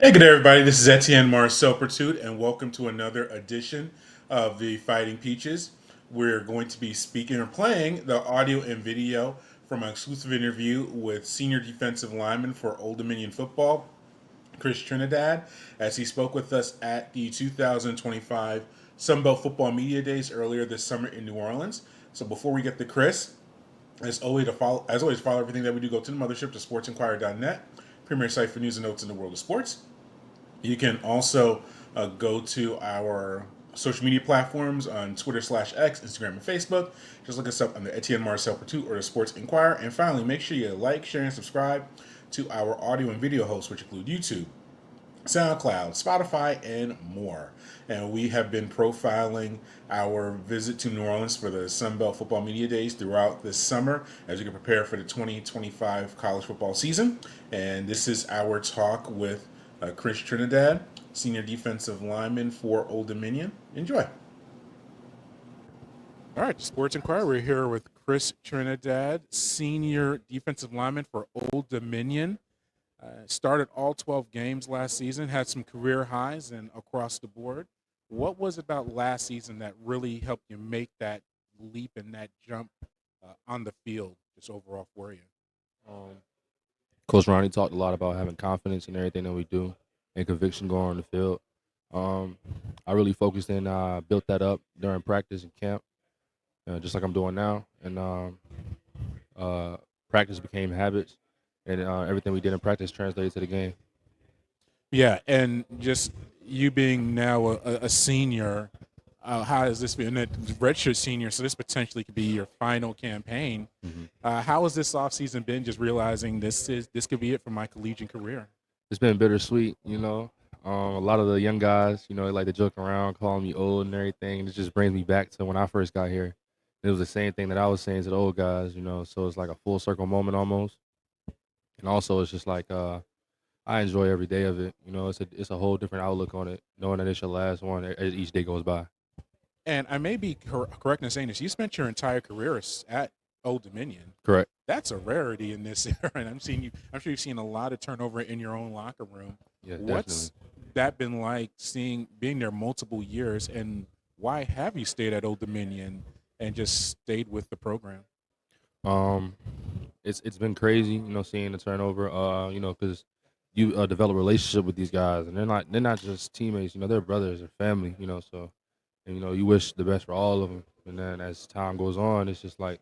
Hey, good day, everybody. This is Etienne Marcel Pertut, and welcome to another edition of the Fighting Peaches. We're going to be speaking or playing the audio and video from an exclusive interview with senior defensive lineman for Old Dominion football, Kris Trinidad, as he spoke with us at the 2025 Sunbelt Football Media Days earlier this summer in New Orleans. So before we get to Kris, as always, follow everything that we do. Go to the mothership to sportsinquirer.net, premier site for news and notes in the world of sports. You can also go to our social media platforms on Twitter/X, Instagram, and Facebook. Just look us up under Etienne Marcel Pertut or the Sports Inquirer. And finally, make sure you like, share, and subscribe to our audio and video hosts, which include YouTube, SoundCloud, Spotify, and more. And we have been profiling our visit to New Orleans for the Sun Belt Football Media Days throughout this summer as we can prepare for the 2025 college football season. And this is our talk with Kris Trinidad, senior defensive lineman for Old Dominion. Enjoy. All right, Sports Inquirer. We're here with Kris Trinidad, senior defensive lineman for Old Dominion. Started all 12 games last season, had some career highs and across the board. What was it about last season that really helped you make that leap and that jump on the field, just overall for you? Um, Coach Ronnie talked a lot about having confidence in everything that we do and conviction going on the field. Um, I really focused and built that up during practice and camp, just like I'm doing now. And uh, practice became habits, and everything we did in practice translated to the game. Yeah, and just you being now a senior, how has this been? A redshirt senior, so this potentially could be your final campaign. hmm How has this offseason been? Just realizing this could be it for my collegiate career. It's been bittersweet, you know. A lot of the young guys, they like to joke around, calling me old and everything. And it just brings me back to when I first got here. It was the same thing that I was saying to the old guys, So it's like a full circle moment almost. And also, it's just like I enjoy every day of it. It's a whole different outlook on it, knowing that it's your last one as each day goes by. And I may be correct in saying this. You spent your entire career at Old Dominion. Correct. That's a rarity in this era, and I'm seeing you. I'm sure you've seen a lot of turnover in your own locker room. Yeah, definitely. What's that been like being there multiple years, and why have you stayed at Old Dominion and just stayed with the program? Um, it's been crazy, seeing the turnover. Because you develop a relationship with these guys, and they're not just teammates. They're brothers or family. So and you wish the best for all of them. And then as time goes on, it's just like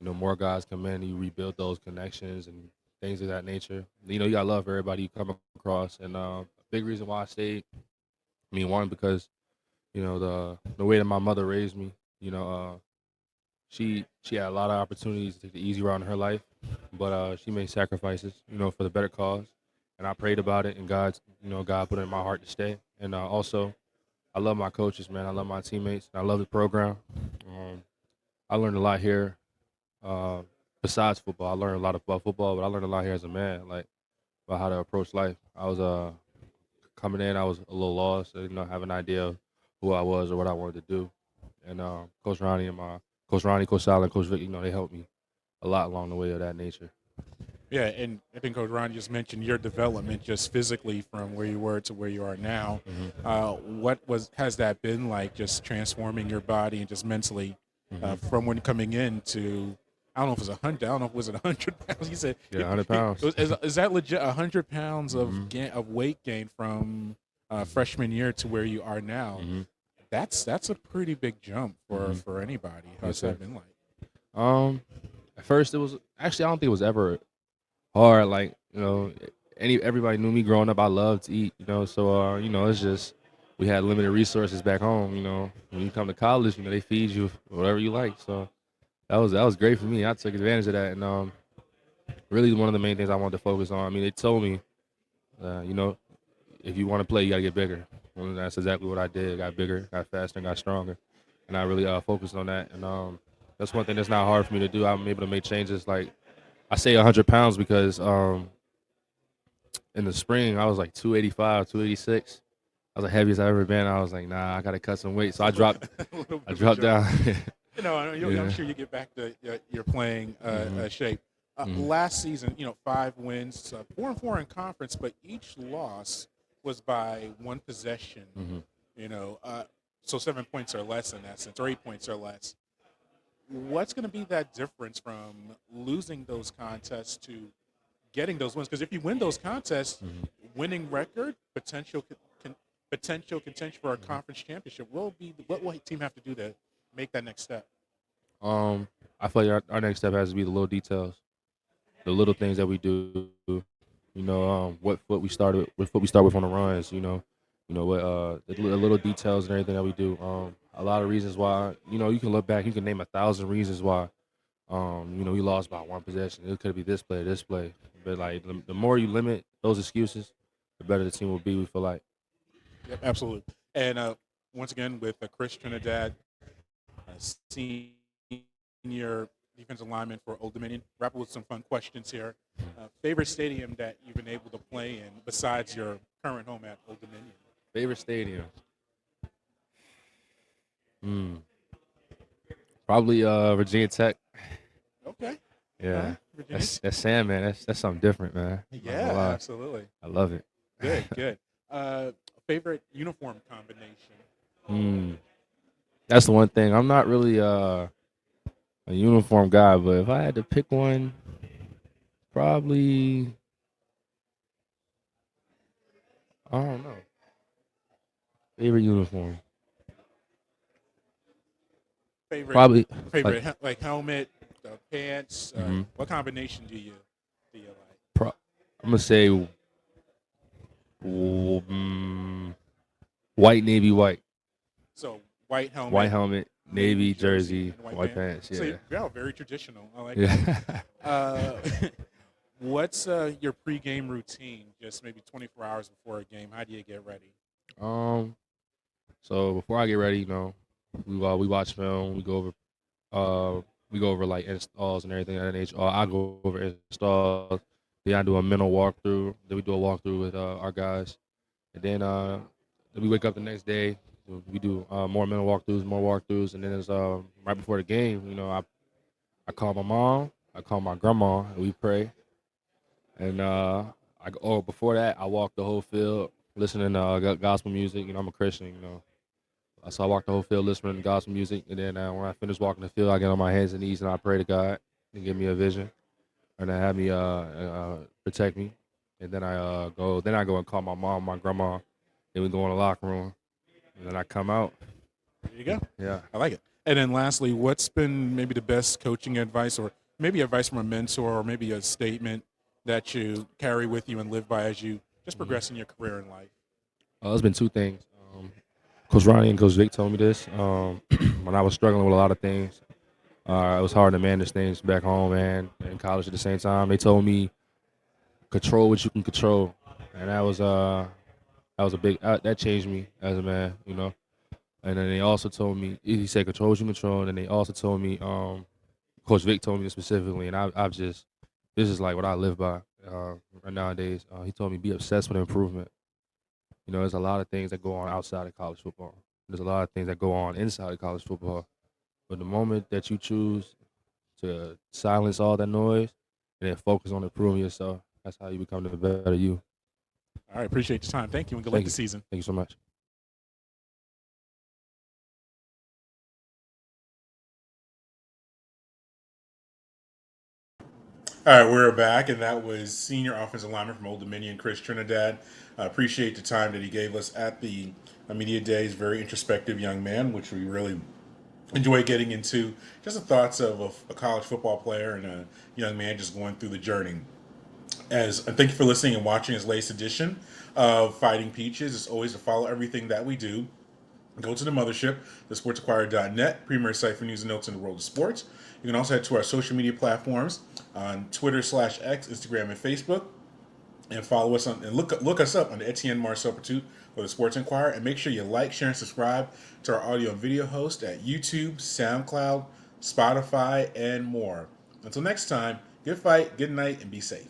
more guys come in, and you rebuild those connections and things of that nature. You gotta love everybody you come across, and a big reason why I stayed. I mean, one because the way that my mother raised me, she had a lot of opportunities to take the easy route in her life, but she made sacrifices, for the better cause. And I prayed about it, and God put it in my heart to stay. And also, I love my coaches, man. I love my teammates. I love the program. Um, I learned a lot here. Uh, Besides football, I learned a lot about football, but I learned a lot here as a man, like about how to approach life. I was coming in, I was a little lost. I didn't have an idea of who I was or what I wanted to do. And Coach Ronnie, Coach Sal, and Coach Vic, they helped me a lot along the way of that nature. Yeah, and I think Coach Ron just mentioned your development just physically from where you were to where you are now. hmm What was has that been like? Just transforming your body and just mentally hmm from when coming in to I don't know if it was 100. I don't know if it was it 100 pounds. You said Yeah, 100 pounds. is that legit 100 pounds hmm of weight gain from freshman year to where you are now? hmm That's a pretty big jump hmm for anybody. Yes, How's sir. that been like? Um, at first it was actually I don't think it was ever hard. Like everybody knew me growing up. I loved to eat. So it's just we had limited resources back home. When you come to college, they feed you whatever you like. So that was great for me. I took advantage of that, and really one of the main things I wanted to focus on. I mean, they told me, uh, you know, if you want to play, you got to get bigger. And that's exactly what I did. Got bigger, got faster, and got stronger. And I really focused on that. And that's one thing that's not hard for me to do. I'm able to make changes. Like I say 100 pounds because in the spring I was like 285, 286. I was the heaviest I've ever been. I was like, nah, I got to cut some weight. So I dropped, A little I bit of a dropped jump. down. I'm Yeah. sure you get back to your playing hmm shape. hmm Last season, 5 wins, 4-4 in conference, but each loss was by one possession, Hmm. you know, so 7 points or less in essence, or 8 points or less. What's going to be that difference from losing those contests to getting those wins? Because if you win those contests, Hmm. winning record, potential contention for a Hmm. conference championship will be what will a team have to do to make that next step? Um, I feel like our next step has to be the little details, the little things that we do. What foot we started with, foot we start with on the runs. What the little details and everything that we do. A lot of reasons why. You can look back, you can name 1,000 reasons why. We lost by one possession. It could be this play, this play. But like the more you limit those excuses, the better the team will be. We feel like. Yep, absolutely. And once again, with Kris Trinidad, senior defensive lineman for Old Dominion, wrap up with some fun questions here. Favorite stadium that you've been able to play in besides your current home at Old Dominion? Favorite stadium? Hmm. Probably Virginia Tech. Okay. All Yeah, right, Virginia. that's Sam, man. That's something different, man. I'm not gonna Yeah, lie. absolutely. I love it. Good, good. Uh, Favorite uniform combination? Hmm. That's the one thing. I'm not really a uniform guy, but if I had to pick one, probably I don't know. Favorite uniform? Favorite, Probably like like helmet, pants. hmm What combination do you like? I'm gonna say mm, white, navy, white, So white helmet, navy navy jersey, jersey, and white white pants. pants. So Yeah, yeah, very traditional. I like that. yeah. Uh, what's your pregame routine? Just maybe 24 hours before a game. How do you get ready? um. So before I get ready, we watch film. We go over like installs and everything at NHL. I go over installs. Then I do a mental walkthrough. Then we do a walkthrough with our guys, and then we wake up the next day. We do more walkthroughs, and then it's right before the game. I call my mom, I call my grandma, and we pray. And before that, I walk the whole field listening to gospel music. I'm a Christian. So I walk the whole field listening to gospel music, and then when I finish walking the field, I get on my hands and knees and I pray to God and give me a vision, and then have me protect me. And then I go and call my mom, my grandma. Then we go in the locker room, and then I come out. There you go. Yeah. I like it. And then lastly, what's been maybe the best coaching advice, or maybe advice from a mentor, or maybe a statement that you carry with you and live by as you just Hmm. progress in your career in life? There's been two things. Coach Ronnie and Coach Vic told me this when I was struggling with a lot of things. It was hard to manage things back home and in college at the same time. They told me control what you can control, and that was a big that changed me as a man. And then they also told me he said control what you control, and then they also told me Coach Vic told me this specifically, and I've just this is like what I live by nowadays. He told me be obsessed with improvement. There's a lot of things that go on outside of college football. There's a lot of things that go on inside of college football. But the moment that you choose to silence all that noise and then focus on improving yourself, that's how you become the better you. All right, appreciate your time. Thank you, and good luck Thank you. this season. Thank you so much. All right, we're back, and that was senior offensive lineman from Old Dominion, Kris Trinidad. I appreciate the time that he gave us at the media days. Very introspective young man, which we really enjoy getting into. Just the thoughts of a college football player and a young man just going through the journey. And thank you for listening and watching this latest edition of Fighting Peaches. It's always to follow everything that we do. Go to the mothership, thesportsinquirer.net, premier site for news and notes in the world of sports. You can also head to our social media platforms on Twitter/X, Instagram, and Facebook, and follow us on and look us up on the Etienne Marcel Pursuit or the Sports Inquirer, and make sure you like, share, and subscribe to our audio and video host at YouTube, SoundCloud, Spotify, and more. Until next time, good fight, good night, and be safe.